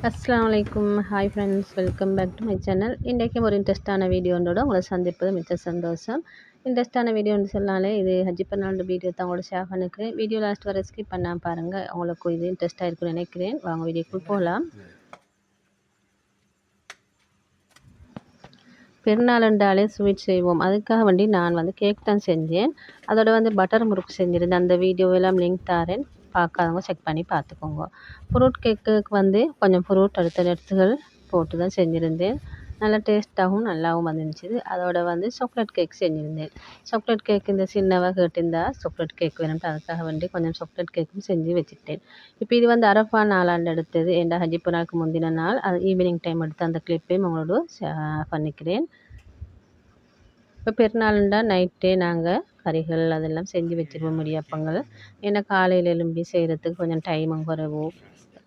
அஸ்ஸலாமு hi friends, welcome back to my channel. இன்றைக்கும் ஒரு இன்ட்ரெஸ்டான வீடியோன்றோட உங்களை சந்திப்பது மிக்க சந்தோஷம். இன்ட்ரெஸ்டான வீடியோன்னு சொன்னாலே இது ஹஜ்ஜி பெருநாள் வீடியோ தான் உங்களோட ஷேர் பண்ணிக்கிறேன். வீடியோ லாஸ்ட் வரை ஸ்கிப் பண்ணாமல் பாருங்கள், உங்களுக்கு இது இன்ட்ரெஸ்ட்டாக இருக்குன்னு நினைக்கிறேன். வாங்க வீடியோக்குள் போகலாம். பெருநாள் என்றாலே ஸ்வீட் செய்வோம். அதுக்காக வேண்டி நான் கேக் தான் செஞ்சேன். அதோட பட்டர் முறுக்கு செஞ்சுருந்தேன். அந்த வீடியோ எல்லாம் லிங்க் தாரேன், பார்க்காதவங்க செக் பண்ணி பார்த்துக்கோங்க. ஃப்ரூட் கேக்குக்கு கொஞ்சம் ஃப்ரூட் எடுத்துகள் போட்டு தான் செஞ்சுருந்தேன். நல்லா டேஸ்ட்டாகவும் நல்லாவும் வந்துருந்துச்சு. அதோட சாக்லேட் கேக் செஞ்சுருந்தேன். சாக்லேட் கேக் இந்த சின்னவ கேட்டிருந்தா சாக்லேட் கேக் வேணும்ட்டு அதுக்காக வேண்டி கொஞ்சம் சாக்லேட் கேக்கும் செஞ்சு வச்சுட்டேன். இப்போ இது அரஃபா நாளாண்டு எடுத்தது. என் ஹஜ்ஜி பெருநாளுக்கு முந்தின நாள் அது ஈவினிங் டைம் எடுத்து அந்த கிளிப்பையும் உங்களோட பண்ணிக்கிறேன். இப்போ பெருநாளுண்டா நைட்டே நாங்கள் கறிகள் அதெல்லாம் செஞ்சு வச்சுருவோம், இடியாப்பங்கள். ஏன்னா காலையில் எழும்பி செய்கிறதுக்கு கொஞ்சம் டைமும் குறைவு,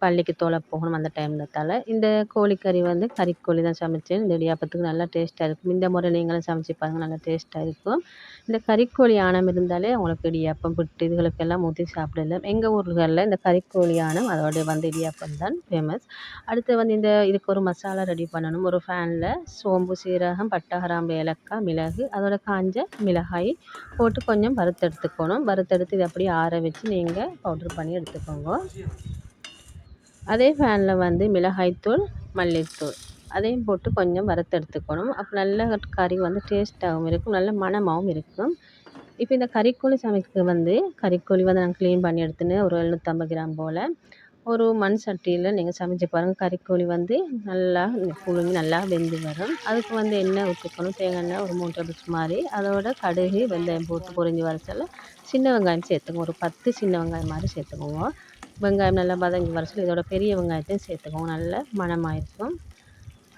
பள்ளிக்கு தோலை போகணும் அந்த டைம்லத்தால். இந்த கோழிக்கறி கறிக்கோழி தான் சமைச்சேன். இந்த இடியாப்பத்துக்கு நல்லா டேஸ்ட்டாக இருக்கும். இந்த முறை நீங்களும் சமைச்சு பாருங்கள், நல்லா டேஸ்ட்டாக இருக்கும். இந்த கறிக்கோழி ஆணம் இருந்தாலே உங்களுக்கு இடியாப்பம் புட்டு இதுகளுக்கெல்லாம் ஊற்றி சாப்பிடலாம். எங்கள் ஊர்களில் இந்த கறிக்கோழி ஆணம் அதோட இடியாப்பம் தான் ஃபேமஸ். அடுத்து இதுக்கு ஒரு மசாலா ரெடி பண்ணணும். ஒரு ஃபேனில் சோம்பு, சீரகம், பட்டை, கிராம்பு, ஏலக்காய், மிளகு, அதோட காஞ்ச மிளகாய் போட்டு கொஞ்சம் வறுத்தெடுத்துக்கணும். வறுத்தெடுத்து இதை அப்படியே ஆற வச்சு நீங்கள் பவுட்ரு பண்ணி எடுத்துக்கோங்க. அதே ஃபேனில் மிளகாய்த்தூள், மல்லித்தூள் அதையும் போட்டு கொஞ்சம் வறுத்தெடுத்துக்கணும். அப்போ நல்ல கறி டேஸ்ட்டாகவும் இருக்கும், நல்ல மணமாகவும் இருக்கும். இப்போ இந்த கறிக்கோழி சமைக்க கறிக்கோழி நான் க்ளீன் பண்ணி எடுத்துன்னு ஒரு 750 கிராம் போல் ஒரு மண் சட்டியில் நீங்கள் சமைச்சு பாருங்கள். கறிக்கோழி நல்லா புழுங்கி நல்லா வெந்து வரும். அதுக்கு எண்ணெய் ஊற்றிக்கணும், தேங்காய் எண்ணெய் ஒரு 3 டேபிள் ஸ்பூன் மாதிரி. அதோட கடுகு, வெந்தயம் போட்டு பொரிஞ்சு வரச்சல சின்ன வெங்காயம் சேர்த்துக்கோங்க. ஒரு 10 சின்ன வெங்காயம் மாதிரி சேர்த்துக்கோங்க. வெங்காயம் நல்லா வதங்கி வர சொல்லி இதோட பெரிய வெங்காயத்தையும் சேர்த்துக்கோங்க, நல்ல மணமாக இருக்கும்.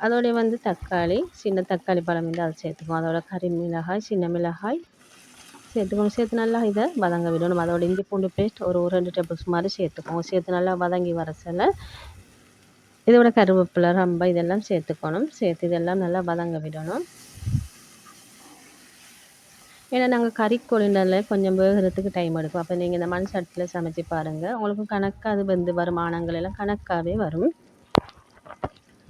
அதோடைய தக்காளி, சின்ன தக்காளி பழம் அதை சேர்த்துக்கோங்க. அதோட கறி மிளகாய், சின்ன மிளகாய் சேர்த்துக்கோங்க. சேர்த்து நல்லா இதை வதங்க விடணும். அதோட இஞ்சி பூண்டு பேஸ்ட் ஒரு 2 டேபிள் ஸ்பூன் மாதிரி சேர்த்துக்கோங்க. சேர்த்து நல்லா வதங்கி வர சொல்ல இதோட கருவேப்பிலை, ரம்பை இதெல்லாம் சேர்த்துக்கணும். சேர்த்து இதெல்லாம் நல்லா வதங்க விடணும். ஏன்னா நாங்கள் கறிக்கோழினால கொஞ்சம் வேகிறதுக்கு டைம் எடுக்கும். அப்போ நீங்கள் இந்த மண் சட்டியில் சமைச்சு பாருங்கள், உங்களுக்கு கணக்காக அது வருமானங்கள் எல்லாம் கணக்காகவே வரும்.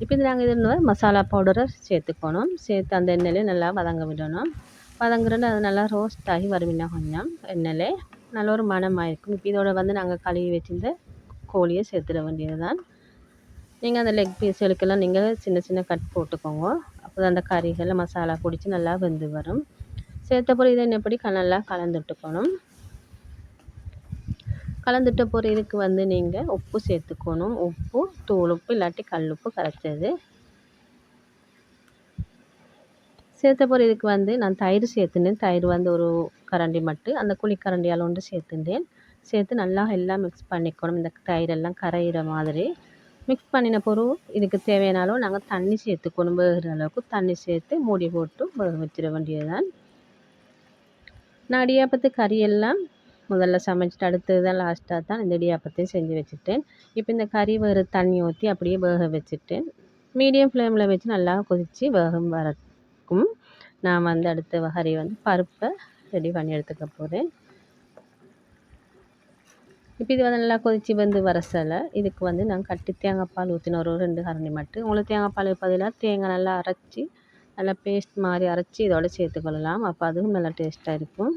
இப்போ நாங்கள் மசாலா பவுடரை சேர்த்துக்கணும். சேர்த்து அந்த எண்ணெயிலே நல்லா வதங்க விடணும். வதங்குறோன்னு அது நல்லா ரோஸ்ட் ஆகி வருவினா கொஞ்சம் எண்ணெயிலே நல்ல ஒரு மணமாக இருக்கும். இப்போ இதோட நாங்கள் கழுவி வச்சிருந்த கோழியை சேர்த்துட வேண்டியது தான். நீங்கள் அந்த லெக் பீஸுகளுக்கெல்லாம் நீங்கள் சின்ன சின்ன கட் போட்டுக்கோங்க. அப்போ அந்த கறிகளை மசாலா பிடிச்சி நல்லா வெந்து வரும். சேர்த்த பிறகு இதை எப்படி நல்லா கலந்துட்டுக்கணும். கலந்துட்ட பிறகு இதுக்கு நீங்கள் உப்பு சேர்த்துக்கணும். உப்பு, தூள் உப்பு இல்லாட்டி கல் உப்பு கரைச்சது சேர்த்த பிறகு இதுக்கு நான் தயிர் சேர்த்துனேன். தயிர் ஒரு கரண்டி மட்டும் அந்த குழிக்கரண்டியால் ஒன்று சேர்த்துட்டேன். சேர்த்து நல்லா எல்லாம் மிக்ஸ் பண்ணிக்கணும். இந்த தயிரெல்லாம் கரையிற மாதிரி மிக்ஸ் பண்ணின பிறகு இதுக்கு தேவையான அளவு நாங்கள் தண்ணி சேர்த்துக்கணும். வேகிற அளவுக்கு தண்ணி சேர்த்து மூடி போட்டு வேக வச்சிட வேண்டியது தான். நான் இடியாப்பத்து கறியெல்லாம் முதல்ல சமைச்சிட்டு அடுத்தது தான் லாஸ்ட்டாக தான் இந்த இடியாப்பத்தையும் செஞ்சு வச்சுட்டேன். இப்போ இந்த கறி வேறு தண்ணி ஊற்றி அப்படியே வேக வச்சுட்டேன். மீடியம் ஃப்ளேமில் வச்சு நல்லா கொதித்து வேகம் வரக்கும் நான் அடுத்த கறி பருப்பை ரெடி பண்ணி எடுத்துக்க போகிறேன். இப்போ இது நல்லா கொதித்து வர சொல்ல இதுக்கு நான் கட்டி தேங்காய் பால் ஊற்றின ஒரு 2 கரண்டி மட்டும். உங்களுக்கு தேங்காய் பால் பதிலாக தேங்காய் நல்லா அரைச்சி நல்லா பேஸ்ட் மாதிரி அரைச்சி இதோட சேர்த்துக்கொள்ளலாம். அப்போ அதுவும் நல்லா டேஸ்ட்டாக இருக்கும்.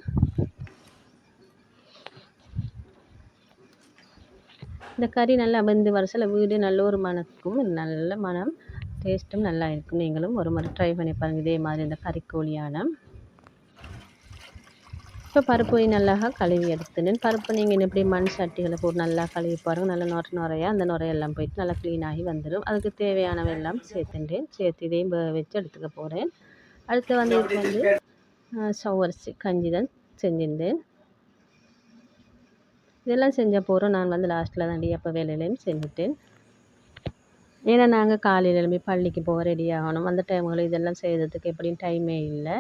இந்த கறி நல்லா வெந்து வர சொல்ல வீடு நல்ல ஒரு மணக்கும், நல்ல மனம், டேஸ்ட்டும் நல்லா இருக்கும். நீங்களும் ஒரு முறை ட்ரை பண்ணி பாருங்கள் இதே மாதிரி இந்த கறிக்கோழியான. இப்போ பருப்பு நல்லா கழுவி எடுத்துனேன். பருப்பு நீங்கள் எப்படி மண் சட்டிகளை போட்டு நல்லா கழுவி பாருங்கள். நல்லா நுரையாக அந்த நுரையெல்லாம் போயிட்டு நல்லா க்ளீனாகி வந்துடும். அதுக்கு தேவையானவெல்லாம் சேர்த்துட்டேன். சேர்த்து இதையும் வச்சு எடுத்துக்க போகிறேன். அடுத்து இதுக்கு சவரிசி கஞ்சி தான் செஞ்சிருந்தேன். இதெல்லாம் செஞ்ச போகிறோம் நான் லாஸ்ட்டில் தான் அப்போ வேலையிலையும் செஞ்சுட்டேன். ஏன்னா நாங்கள் காலையில் எழும்பி பள்ளிக்கு போக ரெடி ஆகணும். அந்த டைமில் இதெல்லாம் செய்கிறதுக்கு எப்படியும் டைமே இல்லை.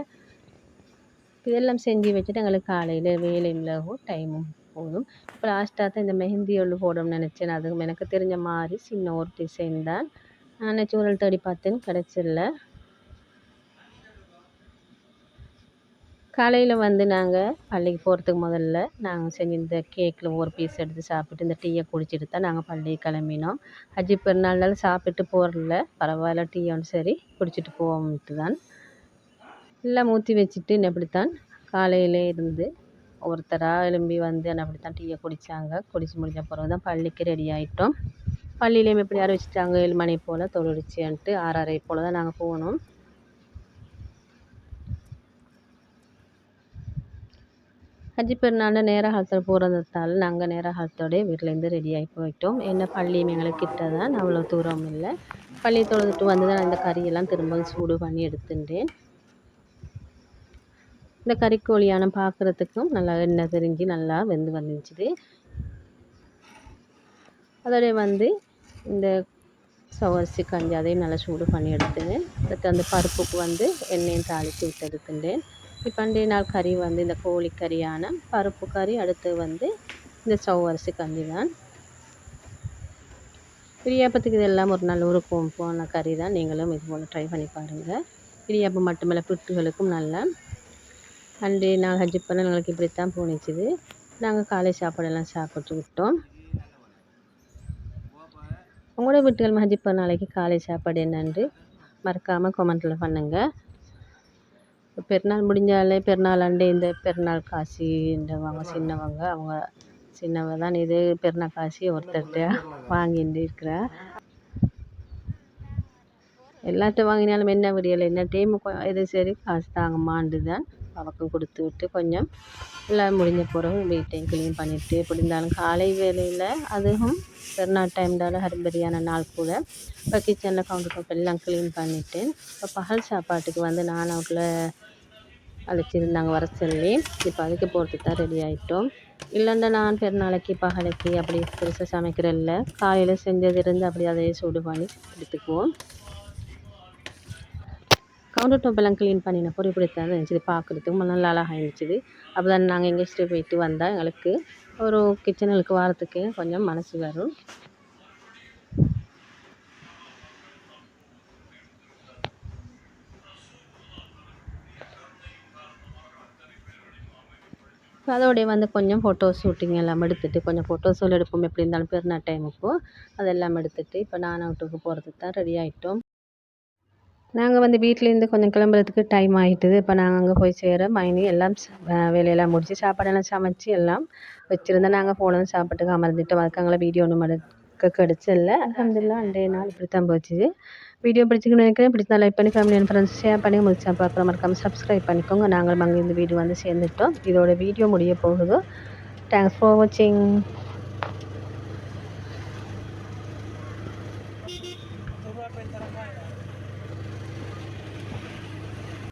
இதெல்லாம் செஞ்சு வச்சுட்டு எங்களுக்கு காலையில் வேலையில்லாகவும் டைமும் போதும். இப்போ லாஸ்ட்டாக தான் இந்த மெஹந்தி ஒன்று போடணும்னு நினச்சேன். அதுவும் எனக்கு தெரிஞ்ச மாதிரி சின்ன ஒரு டிசைன் தான். நான் சூழல் தேடி பார்த்தேன், கிடச்சிடல. காலையில் வந்து நாங்கள் பள்ளிக்கு போகிறதுக்கு முதல்ல நாங்கள் செஞ்சிருந்த கேக்கில் ஒரு பீஸ் எடுத்து சாப்பிட்டு இந்த டீயை குடிச்சிட்டு தான் நாங்கள் பள்ளிக்கு கிளம்பினோம். ஹஜ்ஜி பெருநாள்னால சாப்பிட்டு போகிறல, பரவாயில்ல டீயோடு சரி குடிச்சிட்டு போவோம்ட்டு தான் எல்லாம் ஊற்றி வச்சுட்டு இப்படித்தான் காலையிலே இருந்து ஒருத்தராக எழும்பி வந்து அப்படித்தான் டீயை குடித்தாங்க. குடித்து முடிஞ்ச பிறகு தான் பள்ளிக்கு ரெடி ஆகிட்டோம். பள்ளியிலேயும் எப்படி அறிவிச்சிட்டாங்க 7 மணி போல் தொழுடிச்சுன்ட்டு 6:30 போல் தான் நாங்கள் போனோம். ஹஜ்ஜி பெருநாள் நேர காலத்தில் போகிறதால நாங்கள் நேர காலத்தோடய வீட்டிலேருந்து ரெடி ஆகி போயிட்டோம். என்ன பள்ளியும் எங்களுக்கு கிட்ட தான், அவ்வளோ தூரம் இல்லை. பள்ளி தொழுதுட்டு வந்து தான் இந்த கறியெல்லாம் திரும்ப சூடு பண்ணி எடுத்துட்டேன். இந்த கறிக்கோழியான பார்க்குறதுக்கும் நல்லா எண்ணெய் தெரிஞ்சு நல்லா வெந்து வந்துச்சுது. அதோடய வந்து இந்த சவரிசி கஞ்சி அதையும் நல்லா சூடு பண்ணி எடுத்துனேன். அடுத்து அந்த பருப்புக்கு வந்து எண்ணெயும் தாளித்து விட்டு எடுத்துட்டேன். இப்போ அன்றைய நாள் கறி வந்து இந்த கோழிக்கறியான பருப்பு கறி, அடுத்து வந்து இந்த சவரிசி கஞ்சி தான். இடியாப்பத்துக்கு இதெல்லாம் ஒரு நல்ல ஒரு போன கறி தான். நீங்களும் இது போல் ட்ரை பண்ணி பாருங்கள். இடியாப்பம் மட்டுமல்ல புட்டுகளுக்கும் நல்லா. அன்றைய நாள் ஹஜ்ஜி பெருநாள் எங்களுக்கு இப்படித்தான் போணுச்சுது. நாங்கள் காலை சாப்பாடெல்லாம் சாப்பிட்டு விட்டோம். உங்களோட வீட்டுகள் ஹஜ்ஜி பெருநாளைக்கு காலை சாப்பாடு என்னென்று மறக்காமல் கமெண்ட்டில் பண்ணுங்கள். பெருநாள் முடிஞ்சாலே பெருநாள் அண்டே இந்த பெருநாள் காசின்றவங்க சின்னவங்க, அவங்க சின்னவங்க தான் இது பெருநாள் காசி ஒருத்தர்கிட்ட வாங்கிட்டு இருக்கிறா. எல்லார்ட்ட வாங்கினாலும் என்ன விடியலை என்ன டைம் இது சரி காசு தாங்கம்மாண்டு தான் அவக்கும் கொடுத்து விட்டு கொஞ்சம் எல்லாம் முடிஞ்ச பிறகு வீட்டையும் க்ளீன் பண்ணிவிட்டு எப்படி இருந்தாலும் காலை வேலையில் அதுவும் பெருநாள் டைம்னால ஹரிபரியான நாள் கூட இப்போ கிச்சனில் கவுண்டர் டாப் எல்லாம் க்ளீன் பண்ணிவிட்டேன். இப்போ பகல் சாப்பாட்டுக்கு வந்து நான் அவுட்டில் அழைச்சிருந்தாங்க வர சொல்லி, இப்போ அதுக்கு போகிறதுக்கு தான் ரெடி ஆகிட்டோம். இல்லைன்னா நான் பெருநாளைக்கு பகலைக்கு அப்படி பெருசாக சமைக்கிறதில்ல. காலையில் செஞ்சது இருந்து அப்படி அதையே சூடு பண்ணி எடுத்துக்குவோம். கவுண்டர் டாப்பெல்லாம் க்ளீன் பண்ணினப்போ இப்படித்தான் இருந்துச்சு, பார்க்குறதுக்கு நல்லா அழகாக இருந்துச்சு. அப்போ தான் நாங்கள் எங்கேயாச்சும் போயிட்டு வந்தால் எங்களுக்கு ஒரு கிச்சனுக்கு வாரத்துக்கு கொஞ்சம் மனசு வரும். அதோடைய வந்து கொஞ்சம் ஃபோட்டோ ஷூட்டிங் எல்லாம் எடுத்துகிட்டு கொஞ்சம் ஃபோட்டோஸும் எடுப்போம் எப்படி இருந்தாலும் பெருநாள் டைமுக்கு. அதெல்லாம் எடுத்துகிட்டு இப்போ நான் அவுட்டுக்கு போகிறதுக்கு தான் ரெடி ஆகிட்டோம். நாங்கள் வந்து வீட்டிலேருந்து கொஞ்சம் கிளம்புறதுக்கு டைம் ஆகிட்டுது. இப்போ நாங்கள் அங்கே போய் சேர மைனி எல்லாம் வேலையெல்லாம் முடித்து சாப்பாடெல்லாம் சமைச்சி எல்லாம் வச்சுருந்தேன். நாங்கள் போனதும் சாப்பிட்டுக்கு அமர்ந்துட்டோம். அதுக்காங்கள வீடியோ ஒன்றும் எடுக்க கிடச்சில்ல. அல்ஹம்துலில்லாஹ் அன்றைய நாள் இப்படி தான் போச்சுது. வீடியோ பிடிச்சிக்கணும்னு நினைக்கிறேன். பிடிச்சா லைக் பண்ணி ஃபேமிலி அண்ட் ஃப்ரெண்ட்ஸ் ஷேர் பண்ணி முடிச்சா பார்க்குற மறக்காமல் சப்ஸ்கிரைப் பண்ணிக்கோங்க. நாங்களும் அங்கே இந்த வீடியோ வந்து சேர்ந்துட்டோம். இதோட வீடியோ முடிய போகுது. தேங்க்ஸ் ஃபார் வாட்சிங்.